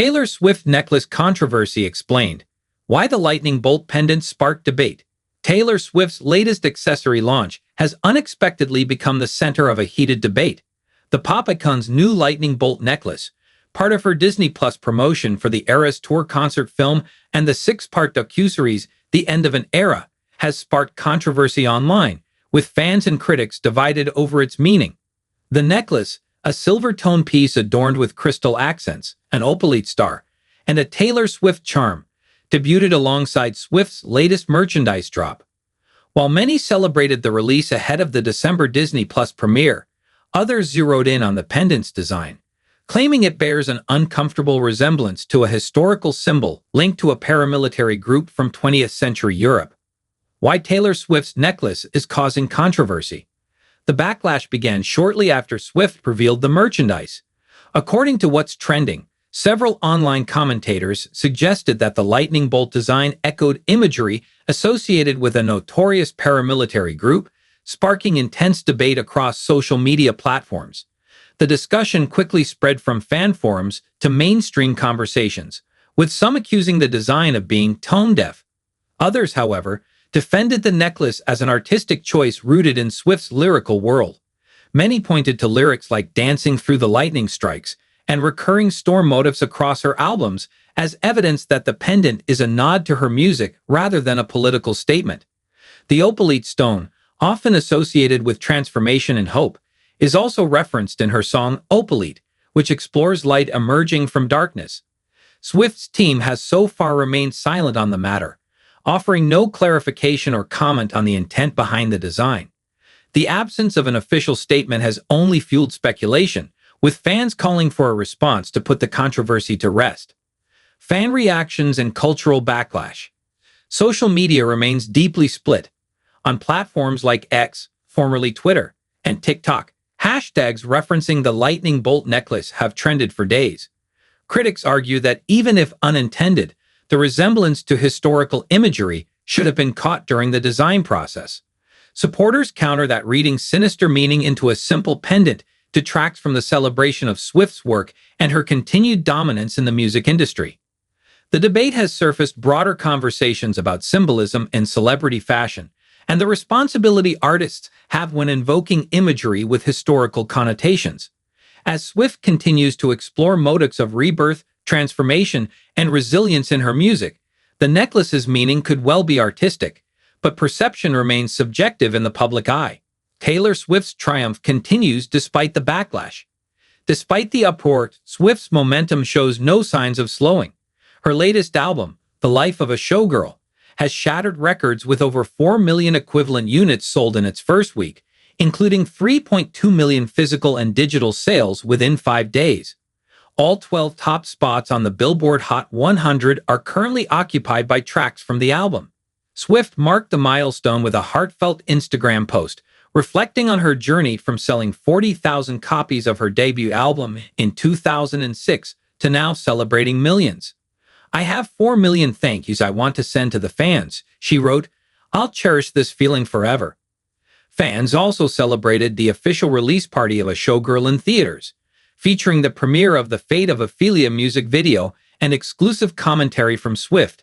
Taylor Swift necklace controversy explained. Why the lightning bolt pendant sparked debate. Taylor Swift's latest accessory launch has unexpectedly become the center of a heated debate. The pop icon's new lightning bolt necklace, part of her Disney Plus promotion for the Eras Tour concert film and the six-part docuseries The End of an Era, has sparked controversy online, with fans and critics divided over its meaning. The necklace, a silver-toned piece adorned with crystal accents, an opalite star, and a Taylor Swift charm, debuted alongside Swift's latest merchandise drop. While many celebrated the release ahead of the December Disney Plus premiere, others zeroed in on the pendant's design, claiming it bears an uncomfortable resemblance to a historical symbol linked to a paramilitary group from 20th century Europe. Why Taylor Swift's necklace is causing controversy. The backlash began shortly after Swift revealed the merchandise. According to What's Trending, several online commentators suggested that the lightning bolt design echoed imagery associated with a notorious paramilitary group, sparking intense debate across social media platforms. The discussion quickly spread from fan forums to mainstream conversations, with some accusing the design of being tone-deaf. Others, however, defended the necklace as an artistic choice rooted in Swift's lyrical world. Many pointed to lyrics like "Dancing Through the Lightning Strikes" and recurring storm motifs across her albums as evidence that the pendant is a nod to her music rather than a political statement. The opalite stone, often associated with transformation and hope, is also referenced in her song Opalite, which explores light emerging from darkness. Swift's team has so far remained silent on the matter, offering no clarification or comment on the intent behind the design. The absence of an official statement has only fueled speculation, with fans calling for a response to put the controversy to rest. Fan reactions and cultural backlash. Social media remains deeply split. On platforms like X, formerly Twitter, and TikTok, hashtags referencing the lightning bolt necklace have trended for days. Critics argue that even if unintended, the resemblance to historical imagery should have been caught during the design process. Supporters counter that reading sinister meaning into a simple pendant detracts from the celebration of Swift's work and her continued dominance in the music industry. The debate has surfaced broader conversations about symbolism in celebrity fashion and the responsibility artists have when invoking imagery with historical connotations. As Swift continues to explore motifs of rebirth, transformation, and resilience in her music, the necklace's meaning could well be artistic, but perception remains subjective in the public eye. Taylor Swift's triumph continues despite the backlash. Despite the uproar, Swift's momentum shows no signs of slowing. Her latest album, The Life of a Showgirl, has shattered records with over 4 million equivalent units sold in its first week, including 3.2 million physical and digital sales within 5 days. All 12 top spots on the Billboard Hot 100 are currently occupied by tracks from the album. Swift marked the milestone with a heartfelt Instagram post, reflecting on her journey from selling 40,000 copies of her debut album in 2006 to now celebrating millions. "I have 4 million thank yous I want to send to the fans," she wrote. "I'll cherish this feeling forever." Fans also celebrated the official release party of A Showgirl in theaters, featuring the premiere of the Fate of Ophelia music video and exclusive commentary from Swift.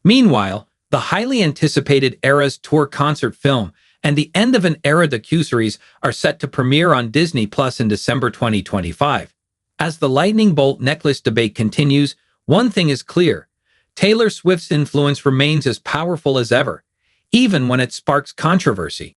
Meanwhile, the highly anticipated Eras Tour concert film and The End of an Era docuseries are set to premiere on Disney Plus in December 2025. As the lightning bolt necklace debate continues, one thing is clear: Taylor Swift's influence remains as powerful as ever, even when it sparks controversy.